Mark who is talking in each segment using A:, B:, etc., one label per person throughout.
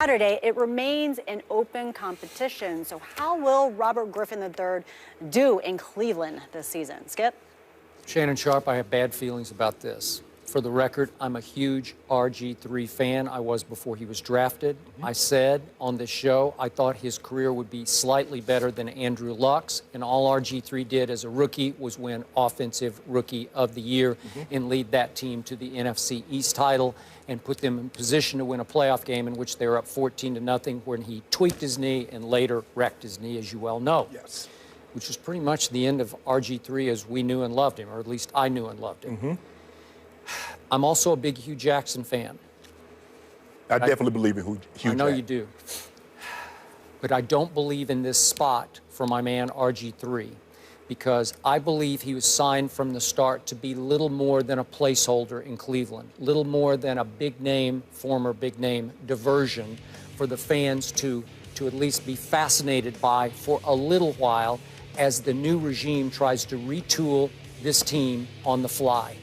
A: Saturday, it remains an open competition. So how will Robert Griffin III do in Cleveland this season? Skip?
B: Shannon Sharp, I have bad feelings about this. For the record, I'm a huge RG3 fan. I was before he was drafted. I said on this show I thought his career would be slightly better than Andrew Luck's, and all RG3 did as a rookie was win Offensive Rookie of the Year and lead that team to the NFC East title and put them in position to win a playoff game in which they were up 14-0 when he tweaked his knee and later wrecked his knee, as you well know.
C: Yes.
B: Which was pretty much the end of RG3 as we knew and loved him, or at least I knew and loved him. I'm also a big Hugh Jackson fan.
C: I definitely believe in Hugh Jackson.
B: I know you do. But I don't believe in this spot for my man RG3 because I believe he was signed from the start to be little more than a placeholder in Cleveland, little more than a big name, former big name diversion for the fans to at least be fascinated by for a little while as the new regime tries to retool this team on the fly.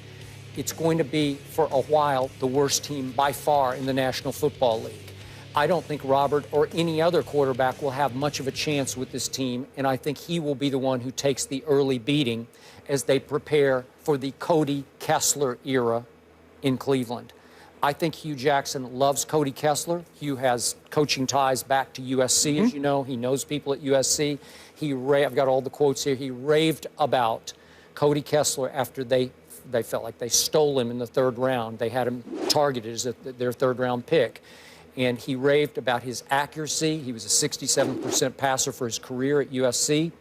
B: It's going to be, for a while, the worst team by far in the National Football League. I don't think Robert or any other quarterback will have much of a chance with this team, and I think he will be the one who takes the early beating as they prepare for the Cody Kessler era in Cleveland. I think Hugh Jackson loves Cody Kessler. Hugh has coaching ties back to USC, as you know. He knows people at USC. I've got all the quotes here. He raved about Cody Kessler after they felt like they stole him in the third round. They had him targeted as their third-round pick. And he raved about his accuracy. He was a 67% passer for his career at USC,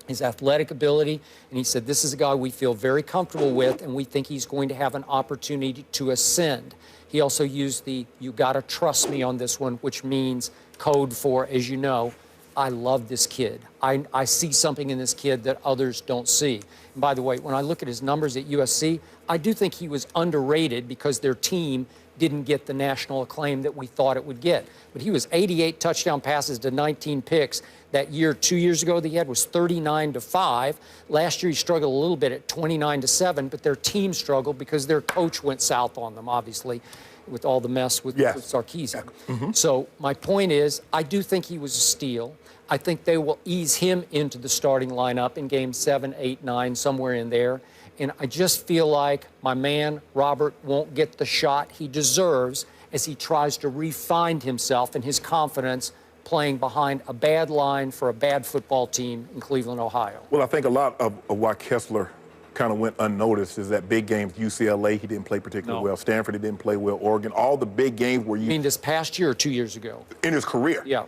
B: his athletic ability. And he said, this is a guy we feel very comfortable with, and we think he's going to have an opportunity to ascend. He also used the, you got to trust me on this one, which means code for, as you know, I love this kid. I see something in this kid that others don't see. And by the way, when I look at his numbers at USC, I do think he was underrated because their team didn't get the national acclaim that we thought it would get. But he was 88 touchdown passes to 19 picks. That year, 2 years ago, that he had was 39-5. Last year, he struggled a little bit at 29-7, but their team struggled because their coach went south on them, obviously, with all the mess with Sarkisian. So my point is, I do think he was a steal. I think they will ease him into the starting lineup in game 7, 8, 9, somewhere in there. And I just feel like my man, Robert, won't get the shot he deserves as he tries to refine himself and his confidence playing behind a bad line for a bad football team in Cleveland, Ohio.
C: Well, I think a lot of why Kessler kind of went unnoticed is that big games, UCLA, he didn't play particularly well. Stanford, he didn't play well. Oregon, all the big games where you...
B: You mean this past year or 2 years ago? In
C: his career.
B: Yeah.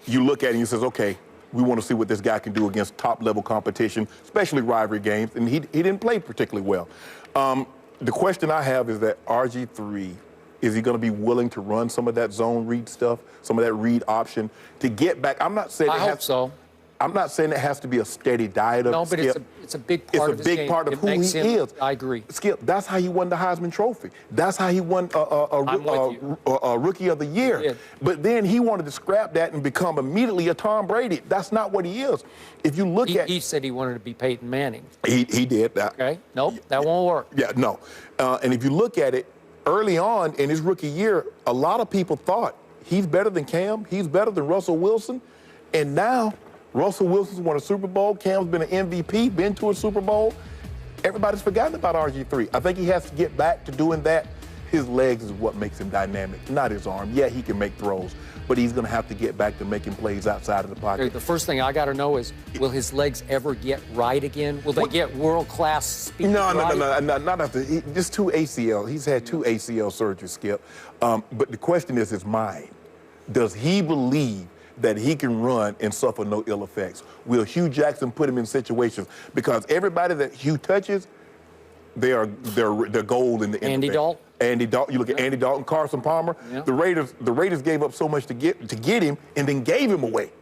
C: You look at it and you says, okay, we want to see what this guy can do against top-level competition, especially rivalry games, and he didn't play particularly well. The question I have is that RG3, is he going to be willing to run some of that zone read stuff, some of that read option, to get back? I'm not saying
B: I hope so.
C: I'm not saying it has to be a steady diet of
B: No, but
C: Skip.
B: it's a big part of his game.
C: It's a big part of who he is.
B: I agree.
C: Skip, that's how he won the Heisman Trophy. That's how he won a Rookie of the Year. But then he wanted to scrap that and become immediately a Tom Brady. That's not what he is. If you look at...
B: He said he wanted to be Peyton Manning.
C: He did that.
B: Okay. Nope, that won't work.
C: Yeah, no. And if you look at it, early on in his rookie year, a lot of people thought he's better than Cam, he's better than Russell Wilson, and now... Russell Wilson's won a Super Bowl. Cam's been an MVP, been to a Super Bowl. Everybody's forgotten about RG3. I think he has to get back to doing that. His legs is what makes him dynamic, not his arm. Yeah, he can make throws, but he's going to have to get back to making plays outside of the pocket.
B: The first thing I got to know is, will his legs ever get right again? Will they get world-class speed?
C: No, not after. Just 2 ACL. He's had 2 ACL surgeries, Skip. But the question is his mind. Does he believe that he can run and suffer no ill effects? Will Hugh Jackson put him in situations? Because everybody that Hugh touches, they're gold in the NFL.
B: Andy Dalton.
C: Andy Dalton. You look at Andy Dalton, Carson Palmer. The Raiders gave up so much to get him and then gave him away.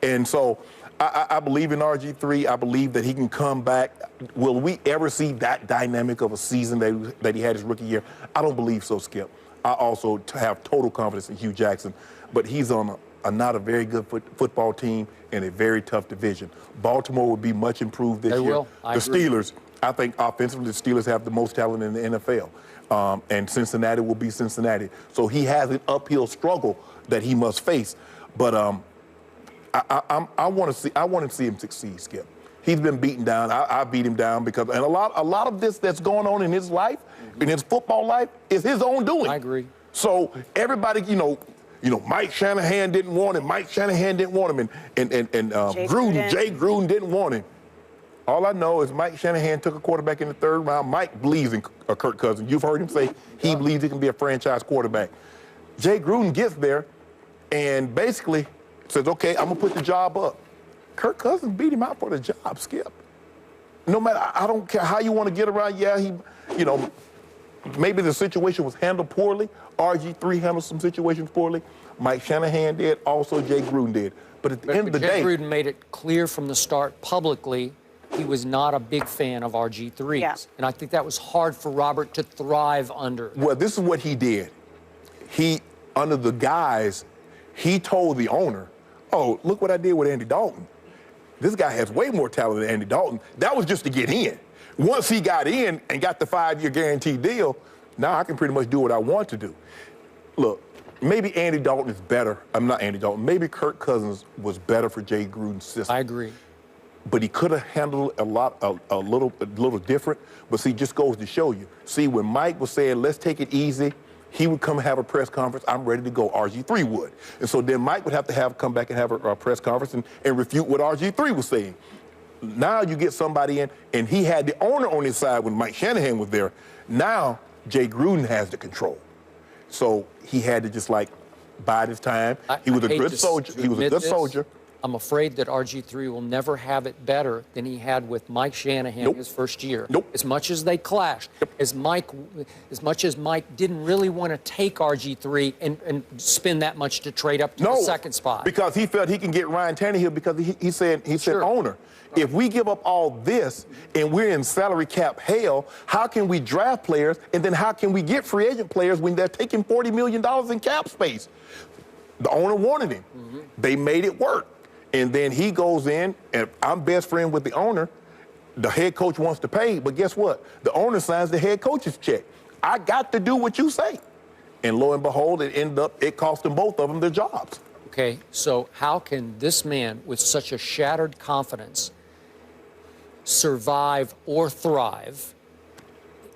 C: And so I believe in RG3. I believe that he can come back. Will we ever see that dynamic of a season that he had his rookie year? I don't believe so, Skip. I also have total confidence in Hugh Jackson, but he's on not a very good football team in a very tough division. Baltimore would be much improved this year.
B: Will.
C: The Steelers, I think offensively, the Steelers have the most talent in the NFL. and Cincinnati will be Cincinnati. So he has an uphill struggle that he must face. But I want to see him succeed, Skip. He's been beaten down. I beat him down because, and a lot of this that's going on in his life, in his football life, is his own doing.
B: I agree.
C: So everybody, Mike Shanahan didn't want him. Mike Shanahan didn't want him, and Jay Gruden didn't want him. All I know is Mike Shanahan took a quarterback in the third round. Mike believes in Kirk Cousins. You've heard him say he believes he can be a franchise quarterback. Jay Gruden gets there and basically says, okay, I'm going to put the job up. Kirk Cousins beat him out for the job, Skip. No matter, I don't care how you want to get around. Yeah, maybe the situation was handled poorly. RG3 handled some situations poorly. Mike Shanahan did. Also, Jay Gruden did. But at the end of the day,
B: Jay Gruden made it clear from the start publicly he was not a big fan of RG3s.
A: Yeah.
B: And I think that was hard for Robert to thrive under.
C: Well, this is what he did. He, under the guise, he told the owner, oh, look what I did with Andy Dalton. This guy has way more talent than Andy Dalton. That was just to get in. Once he got in and got the 5-year guaranteed deal, now I can pretty much do what I want to do. Look, maybe Andy Dalton is better. I'm not Andy Dalton. Maybe Kirk Cousins was better for Jay Gruden's system.
B: I agree.
C: But he could have handled a little different. But see, just goes to show you. See, when Mike was saying, let's take it easy, he would come and have a press conference. I'm ready to go. RG3 would. And so then Mike would have to come back and have a press conference and refute what RG3 was saying. Now you get somebody in, and he had the owner on his side when Mike Shanahan was there. Now Jay Gruden has the control. So he had to just bide his time. He was a good soldier. He was a good soldier.
B: I'm afraid that RG3 will never have it better than he had with Mike Shanahan his first year. As much as they clashed, as much as Mike didn't really want to take RG3 and spend that much to trade up to the second spot.
C: Because he felt he can get Ryan Tannehill because he said, owner, if we give up all this and we're in salary cap hell, how can we draft players and then how can we get free agent players when they're taking $40 million in cap space? The owner wanted him. They made it work. And then he goes in, and I'm best friend with the owner. The head coach wants to pay, but guess what? The owner signs the head coach's check. I got to do what you say. And lo and behold, it cost them both of them their jobs.
B: Okay, so how can this man with such a shattered confidence survive or thrive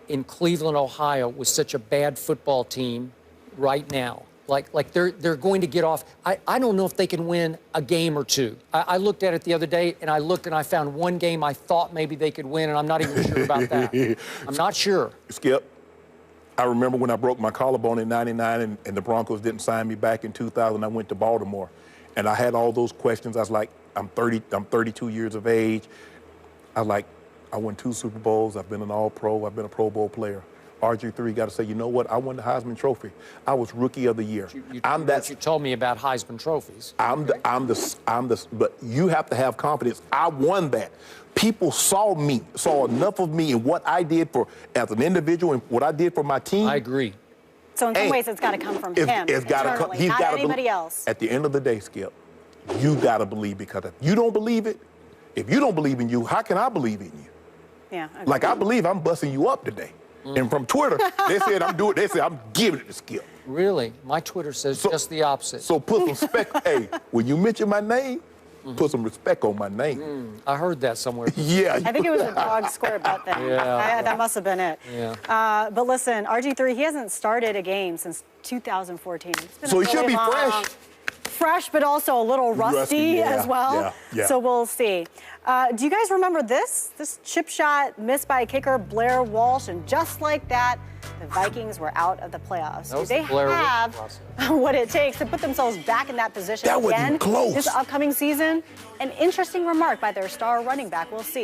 B: in Cleveland, Ohio, with such a bad football team right now? Like they're going to get off. I don't know if they can win a game or two. I looked at it the other day, and I found one game I thought maybe they could win, and I'm not even sure about that. I'm not sure.
C: Skip, I remember when I broke my collarbone in '99 and the Broncos didn't sign me back in 2000. I went to Baltimore, and I had all those questions. I was like, I'm 32 years of age. I won 2 Super Bowls. I've been an All-Pro. I've been a Pro Bowl player. RG3 got to say, you know what? I won the Heisman Trophy. I was Rookie of the Year.
B: You told me about Heisman trophies.
C: But you have to have confidence. I won that. People saw enough of me and what I did as an individual and what I did for my team.
B: I agree.
A: So in some ways, it's got to come from him.
C: It's got to come. He's
A: not
C: got to
A: anybody else.
C: At the end of the day, Skip, you got to believe, because if you don't believe it, if you don't believe in you, how can I believe in you?
A: Yeah.
C: I believe I'm busting you up today. And from Twitter, they said I'm giving it to Skip.
B: Really? My Twitter says just the opposite.
C: So put some respect. Hey, when you mention my name, put some respect on my name.
B: I heard that somewhere.
C: Yeah.
A: I think it was a dog square bet thing.
B: Yeah.
A: That must have been it.
B: Yeah.
A: But listen, RG3, he hasn't started a game since 2014. It's been
C: So
A: he
C: should be fresh.
A: Fresh, but also a little rusty as well.
C: Yeah.
A: So we'll see. Do you guys remember this chip shot missed by kicker Blair Walsh? And just like that, the Vikings were out of the playoffs. Do they have what it takes to put themselves back in that position again
C: close.
A: this upcoming season? An interesting remark by their star running back. We'll see.